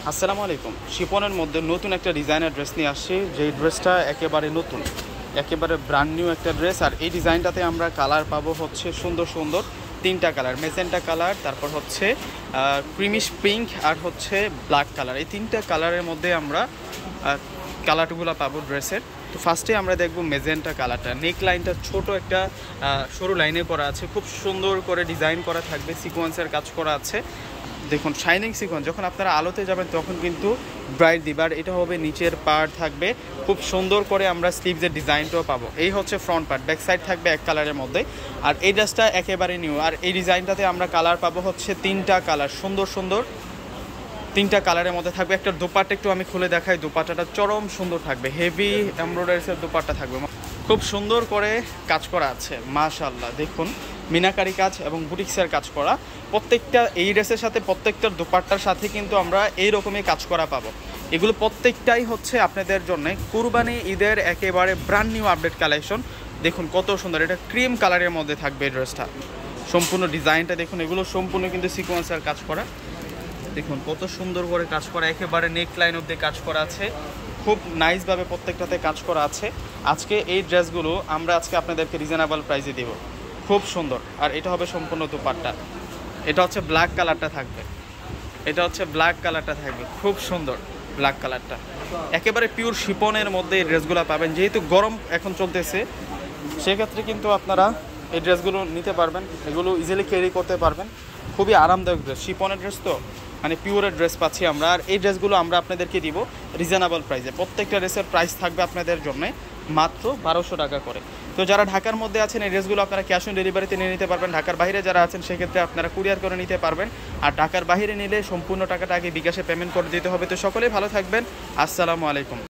আসসালামু আলাইকুম। শিপনের মধ্যে নতুন একটা ডিজাইনের ড্রেস নিয়ে আসছি, যেই ড্রেসটা একেবারে নতুন, একেবারে ব্র্যান্ড নিউ একটা ড্রেস। আর এই ডিজাইনটাতে আমরা কালার পাবো হচ্ছে সুন্দর সুন্দর তিনটা কালার, মেজেন্টা কালার, তারপর হচ্ছে ক্রিমিশ পিঙ্ক আর হচ্ছে ব্ল্যাক কালার। এই তিনটা কালারের মধ্যে আমরা কালারগুলো পাবো ড্রেসের। তো ফার্স্টে আমরা দেখবো মেজেন্টা কালারটা। নেক লাইনটা ছোট একটা সরু লাইনে করা আছে, খুব সুন্দর করে ডিজাইন করা থাকবে, সিকোয়েন্সের কাজ করা আছে। দেখুন শাইনিং সিকোয়েন্স, যখন আপনারা আলোতে যাবেন তখন কিন্তু ব্রাইট দিবে। আর এটা হবে নিচের পার্ট থাকবে খুব সুন্দর করে, আমরা স্লিভসের ডিজাইনটাও পাবো। এই হচ্ছে ফ্রন্ট পার্ট, ব্যাক সাইড থাকবে এক কালারের মধ্যে। আর এই ড্রেসটা একেবারে নিউ। আর এই ডিজাইনটাতে আমরা কালার পাবো হচ্ছে তিনটা কালার, সুন্দর সুন্দর তিনটা কালারের মধ্যে থাকবে। একটা দোপাট্টা একটু আমি খুলে দেখাই, দোপাট্টাটা চরম সুন্দর থাকবে, হেভি এমব্রয়ডারিসের দোপাট্টা থাকবে, খুব সুন্দর করে কাজ করা আছে মাশাআল্লাহ। দেখুন মিনাকারি কাজ এবং বুটিক্সের কাজ করা। প্রত্যেকটা এই ড্রেসের সাথে প্রত্যেকটা দোপাট্টার সাথে কিন্তু আমরা এই রকমই কাজ করা পাবো। এগুলো প্রত্যেকটাই হচ্ছে আপনাদের জন্য কুরবানি ঈদের একেবারে ব্র্যান্ড নিউ আপডেট কালেকশন। দেখুন কত সুন্দর, এটা ক্রিম কালারের মধ্যে থাকবে এই ড্রেসটা। সম্পূর্ণ ডিজাইনটা দেখুন, এগুলো সম্পূর্ণ কিন্তু সিকোয়েন্সের কাজ করা। দেখুন কত সুন্দর করে কাজ করা, একেবারে নেক লাইন অব্দি কাজ করা আছে, খুব নাইসভাবে প্রত্যেকটাতে কাজ করা আছে। আজকে এই ড্রেসগুলো আমরা আজকে আপনাদেরকে রিজনেবল প্রাইসে দিব, খুব সুন্দর। আর এটা হবে সম্পূর্ণ দোপাট্টা, এটা হচ্ছে ব্ল্যাক কালারটা থাকবে, এটা হচ্ছে ব্ল্যাক কালারটা থাকবে, খুব সুন্দর ব্ল্যাক কালারটা। একেবারে পিওর শিপনের মধ্যে এই ড্রেসগুলো পাবেন। যেহেতু গরম এখন চলতেছে, সেক্ষেত্রে কিন্তু আপনারা এই ড্রেসগুলো নিতে পারবেন, এগুলো ইজিলি ক্যারি করতে পারবেন। খুবই আরামদায়ক ড্রেস, শিপনের ড্রেস তো মানে পিওরের ড্রেস পাচ্ছি আমরা। আর এই ড্রেসগুলো আমরা আপনাদেরকে দিব রিজনেবল প্রাইসে। প্রত্যেকটা ড্রেসের প্রাইস থাকবে আপনাদের জন্য মাত্র 1200 টাকা করে। তো যারা ঢাকার মধ্যে আছেন এই ড্রেসগুলো আপনারা ক্যাশ অন ডেলিভারিতে নিয়ে নিতে পারবেন। ঢাকার বাইরে যারা আছেন সেক্ষেত্রে আপনারা কুরিয়ার করে নিতে পারবেন। আর ঢাকার বাইরে নিলে সম্পূর্ণ টাকাটা আগে বিকাশে পেমেন্ট করে দিতে হবে। তো সকলেই ভালো থাকবেন, আসসালামু আলাইকুম।